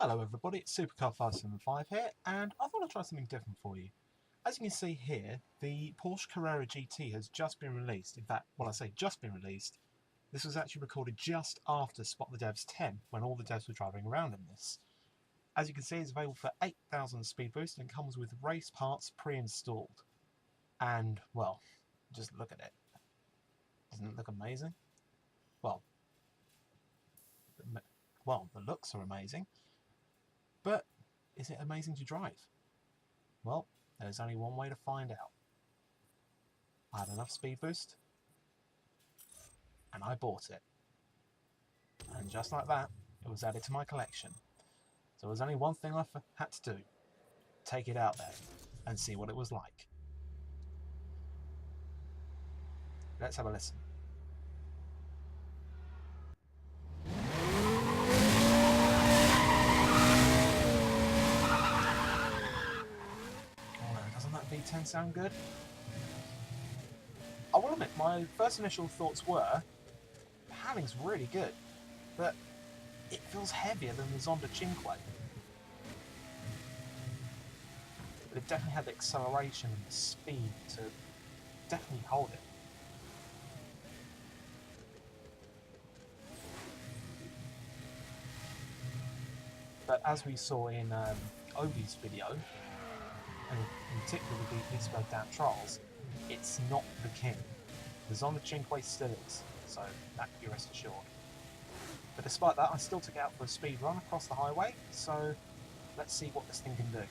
Hello everybody, it's Supercar575 here, and I thought I'd try something different for you. As you can see here, the Porsche Carrera GT has just been released. In fact, when I say just been released, this was actually recorded just after Spot the Devs 10, when all the devs were driving around in this. As you can see, it's available for 8,000 speed boost and comes with race parts pre-installed. And, well, just look at it. Doesn't it look amazing? Well, the looks are amazing. But is it amazing to drive? Well, there's only one way to find out. I had enough speed boost, and I bought it. And just like that, it was added to my collection. So there was only one thing I had to do. Take it out there and see what it was like. Let's have a listen. Doesn't that V10 sound good? I will admit, my first initial thoughts were, the handling's really good, but it feels heavier than the Zonda Cinque. But it definitely had the acceleration and the speed to definitely hold it. But as we saw in Obi's video, and in particular with the Eastbound Down Trials, it's not the king. The Zonda Cinque still is, so that can be rest assured. But despite that, I still took it out for a speed run across the highway, so let's see what this thing can do.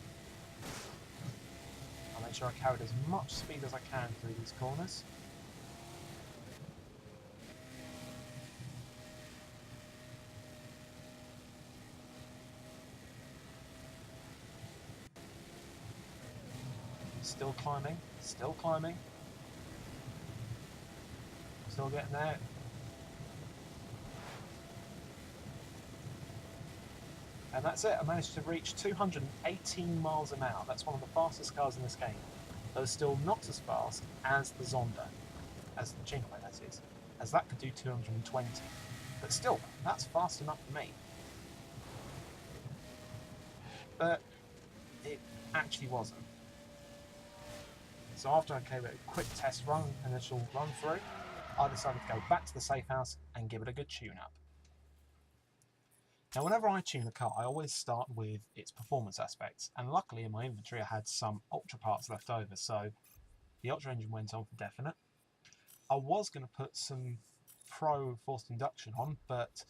I'll make sure I carried as much speed as I can through these corners. Still climbing, still climbing. Still getting there. And that's it, I managed to reach 218 miles an hour. That's one of the fastest cars in this game. Though still not as fast as the Zonda, as the Cinque that is, as that could do 220. But still, that's fast enough for me. But it actually wasn't. So after I gave it a quick test run, initial run through, I decided to go back to the safe house and give it a good tune-up. Now whenever I tune a car, I always start with its performance aspects, and luckily in my inventory I had some Ultra parts left over, so the Ultra engine went on for definite. I was going to put some Pro forced induction on, but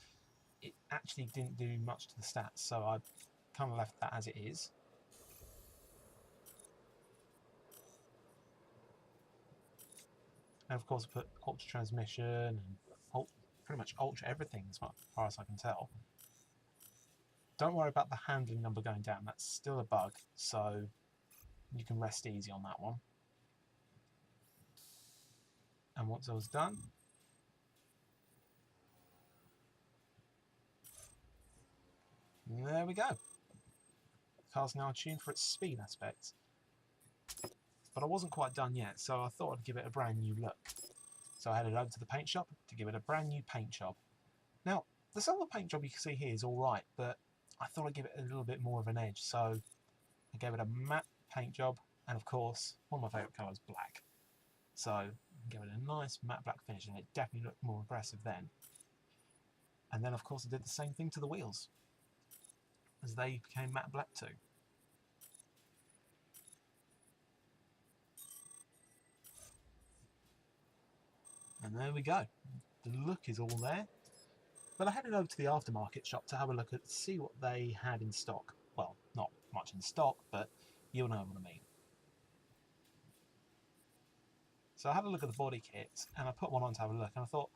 it actually didn't do much to the stats, so I kind of left that as it is. And of course I put Ultra transmission and pretty much Ultra everything as far as I can tell. Don't worry about the handling number going down, that's still a bug, so you can rest easy on that one. And once I was done, there we go. The car's now tuned for its speed aspects. But I wasn't quite done yet, so I thought I'd give it a brand new look. So I headed over to the paint shop to give it a brand new paint job. Now, the silver paint job you can see here is alright, but I thought I'd give it a little bit more of an edge, so I gave it a matte paint job, and of course, one of my favourite colours, black. So I gave it a nice matte black finish, and it definitely looked more aggressive then. And then of course I did the same thing to the wheels, as they became matte black too. And there we go. The look is all there. But I headed over to the aftermarket shop to have a look at, see what they had in stock. Well, not much in stock, but you'll know what I mean. So I had a look at the body kits, and I put one on to have a look, and I thought,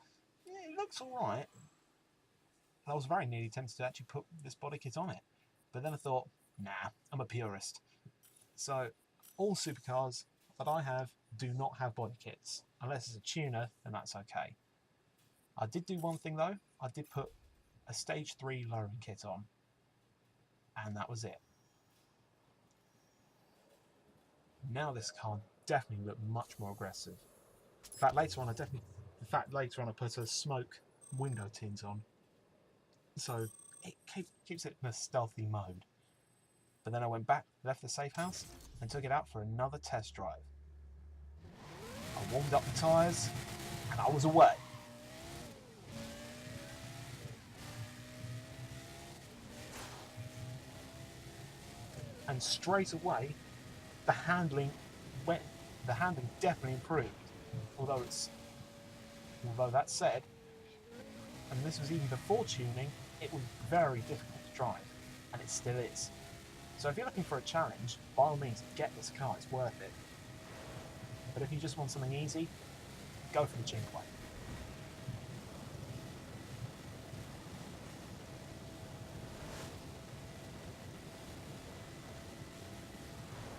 yeah, it looks alright. I was very nearly tempted to actually put this body kit on it. But then I thought, nah, I'm a purist. So all supercars that I have do not have body kits. Unless it's a tuner, then that's okay. I did do one thing though, I did put a stage 3 lowering kit on, and that was it. Now this car definitely looked much more aggressive. In fact, later on I put a smoke window tint on, so it keeps it in a stealthy mode. But then I went back, left the safe house, and took it out for another test drive. I warmed up the tyres, and I was away. And straight away, the handling definitely improved. Although that said, and this was even before tuning, it was very difficult to drive, and it still is. So if you're looking for a challenge, by all means get this car, it's worth it. But if you just want something easy, go for the Quicklime.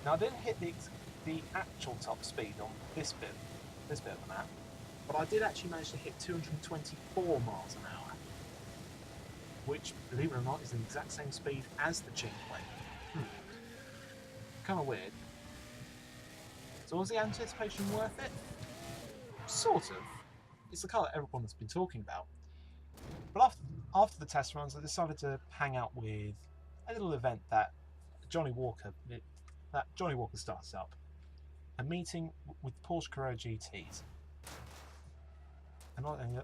Now I didn't hit the actual top speed on this bit of the map, but I did actually manage to hit 224 miles an hour, which, believe it or not, is the exact same speed as the Quicklime. Kind of weird. So was the anticipation worth it? Sort of. It's the car that everyone's been talking about. But after the test runs, I decided to hang out with a little event that Johnny Walker starts up. A meeting with Porsche Carrera GTs. And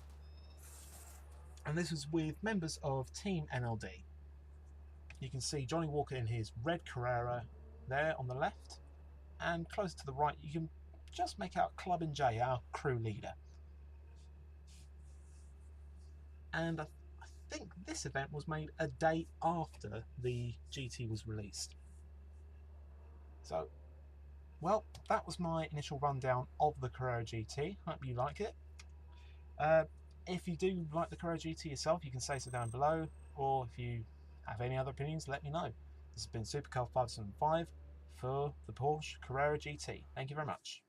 this was with members of Team NLD. You can see Johnny Walker in his red Carrera there on the left, and closer to the right you can just make out KlubbinJay, our crew leader. And I think this event was made a day after the GT was released. So, well, that was my initial rundown of the Carrera GT. Hope you like it. If you do like the Carrera GT yourself, you can say so down below, or if you have any other opinions, let me know. This has been Supercar 575 for the Porsche Carrera GT. Thank you very much.